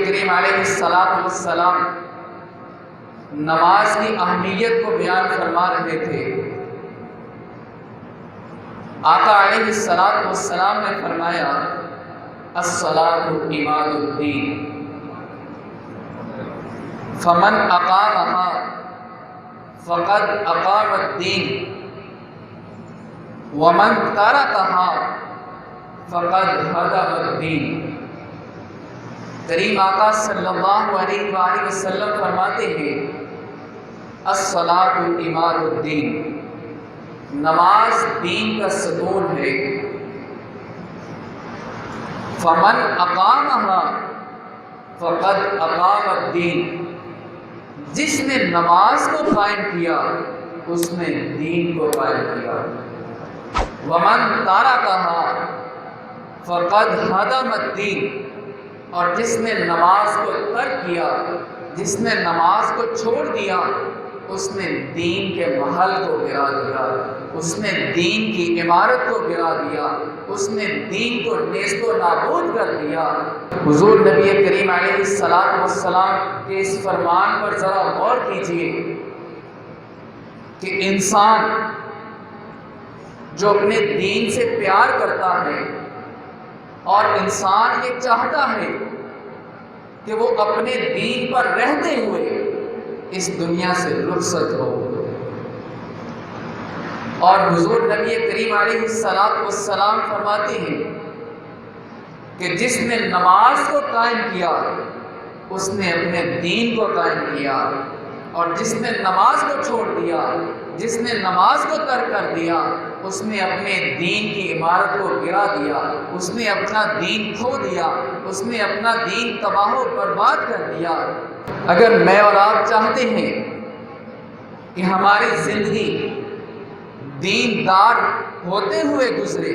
کریم علیہ السلام نماز کی اہمیت کو بیان فرما رہے تھے، آقا علیہ السلام نے فرمایا الصلاۃ عماد الدین فمن اقامها فقد اقام الدین ومن ترکها فقد هدم الدین۔ کریم آقا صلی اللہ علیہ وآلہ وسلم فرماتے ہیں الصلاۃ عماد الدین، نماز دین کا ستون ہے۔ فمن اقامها فقد اقام الدین، جس نے نماز کو قائم کیا اس نے دین کو قائم کیا۔ ومن ترکها فقد هدم الدین، اور جس نے نماز کو ترک کیا، جس نے نماز کو چھوڑ دیا، اس نے دین کے محل کو گرا دیا، اس نے دین کی عمارت کو گرا دیا، اس نے دین کو نیست و نابود کر دیا۔ حضور نبی کریم علیہ السلام کے اس فرمان پر ذرا غور کیجئے کہ انسان جو اپنے دین سے پیار کرتا ہے اور انسان یہ چاہتا ہے کہ وہ اپنے دین پر رہتے ہوئے اس دنیا سے رخصت ہو، اور حضور نبی کریم علیہ السلام فرماتے ہیں کہ جس نے نماز کو قائم کیا اس نے اپنے دین کو قائم کیا، اور جس نے نماز کو چھوڑ دیا، جس نے نماز کو ترک کر دیا، اس نے اپنے دین کی عمارت کو گرا دیا، اس نے اپنا دین کھو دیا، اس نے اپنا دین تباہ و برباد کر دیا۔ اگر میں اور آپ چاہتے ہیں کہ ہماری زندگی دیندار ہوتے ہوئے گزرے،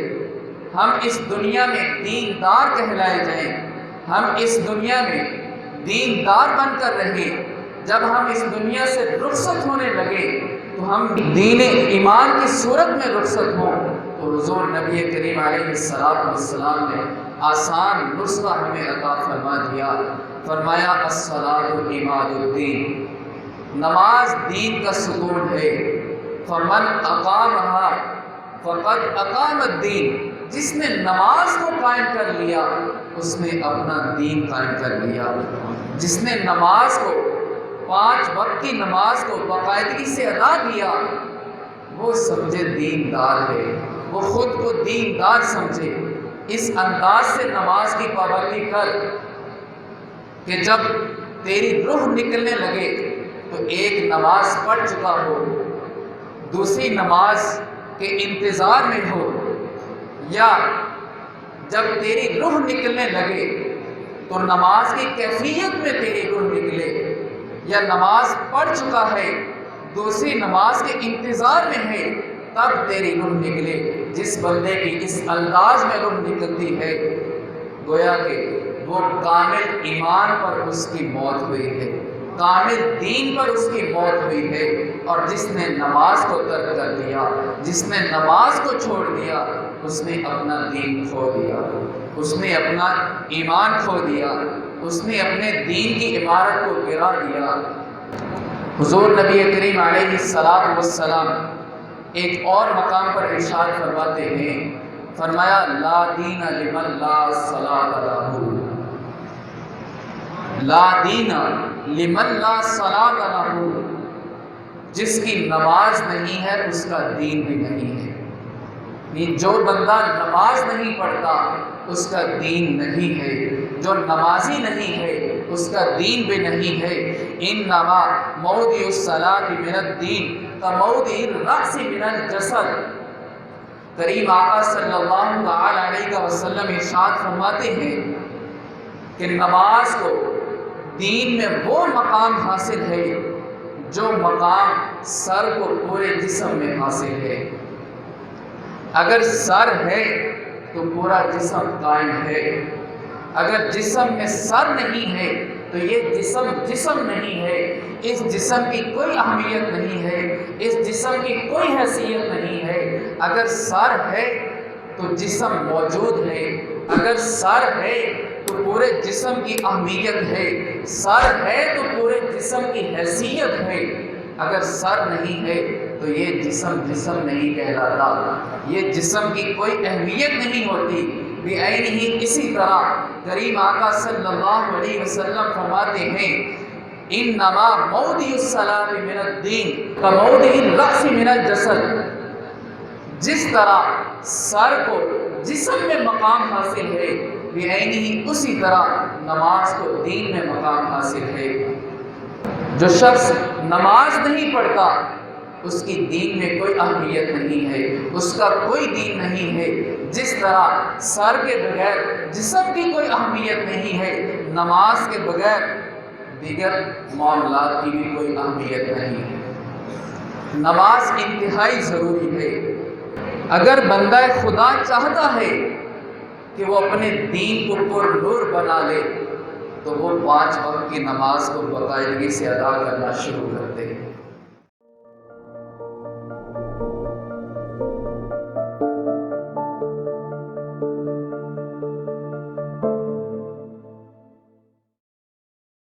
ہم اس دنیا میں دیندار کہلائے جائیں، ہم اس دنیا میں دیندار بن کر رہیں، جب ہم اس دنیا سے رخصت ہونے لگے تو ہم دین ایمان کی صورت میں رخصت ہوں، تو حضور نبی کریم علیہ السلام نے آسان نسخہ ہمیں عطا فرما دیا، فرمایا الصلاۃ عماد الدین، نماز دین کا ستون ہے۔ فمن اقامها فقد اقام الدین، جس نے نماز کو قائم کر لیا اس نے اپنا دین قائم کر لیا۔ جس نے نماز کو، 5 وقت کی نماز کو باقاعدگی سے ادا کیا، وہ سمجھے دیندار ہے، وہ خود کو دیندار سمجھے۔ اس انداز سے نماز کی پابندی کر کہ جب تیری روح نکلنے لگے تو ایک نماز پڑھ چکا ہو، دوسری نماز کے انتظار میں ہو، یا جب تیری روح نکلنے لگے تو نماز کی کیفیت میں تیری روح نکلے، یا نماز پڑھ چکا ہے دوسری نماز کے انتظار میں ہے تب تیری روح نکلے۔ جس بندے کی اس انداز میں روح نکلتی ہے گویا کہ وہ کامل ایمان پر اس کی موت ہوئی ہے، کامل دین پر اس کی موت ہوئی ہے۔ اور جس نے نماز کو ترک کر دیا، جس نے نماز کو چھوڑ دیا، اس نے اپنا دین کھو دیا، اس نے اپنا ایمان کھو دیا، اس نے اپنے دین کی عمارت کو گرا دیا۔ حضور نبی کریم علیہ السلام ایک اور مقام پر ارشاد فرماتے ہیں، فرمایا لا دین لمن لا صلاۃ لہ، لا دین لمن لا صلاۃ لہ، جس کی نماز نہیں ہے اس کا دین بھی نہیں ہے۔ جو بندہ نماز نہیں پڑھتا اس کا دین نہیں ہے، جو نمازی نہیں ہے اس کا دین بھی نہیں ہے۔ انما موضع الصلاۃ من الدین کموضع الرأس من الجسد، کریم آقا صلی اللہ تعالی علیہ وسلم ارشاد فرماتے ہیں کہ نماز کو دین میں وہ مقام حاصل ہے جو مقام سر کو پورے جسم میں حاصل ہے۔ اگر سر ہے تو پورا جسم قائم ہے، اگر جسم میں سر نہیں ہے تو یہ جسم نہیں ہے، اس جسم کی کوئی اہمیت نہیں ہے، اس جسم کی کوئی حیثیت نہیں ہے۔ اگر سر ہے تو جسم موجود ہے، اگر سر ہے تو پورا پورے جسم کی اہمیت ہے، سر ہے تو پورے جسم کی حیثیت ہے، اگر سر نہیں ہے تو یہ جسم جسم نہیں کہلاتا، یہ جسم کی کوئی اہمیت نہیں ہوتی۔ بعینہ اسی طرح کریم آقا صلی اللہ علیہ وسلم فرماتے ہیں انما موضع الصلاۃ من الدین کموضع الرأس من الجسد، جس طرح سر کو جسم میں مقام حاصل ہے، بعینہ اسی طرح نماز کو دین میں مقام حاصل ہے۔ جو شخص نماز نہیں پڑھتا اس کی دین میں کوئی اہمیت نہیں ہے، اس کا کوئی دین نہیں ہے۔ جس طرح سر کے بغیر جسم کی کوئی اہمیت نہیں ہے، نماز کے بغیر دیگر معاملات کی بھی کوئی اہمیت نہیں ہے۔ نماز انتہائی ضروری ہے۔ اگر بندہ خدا چاہتا ہے کہ وہ اپنے دین کو پر نور بنا لے تو وہ 5 وقت کی نماز کو باقاعدگی سے ادا کرنا شروع کرے۔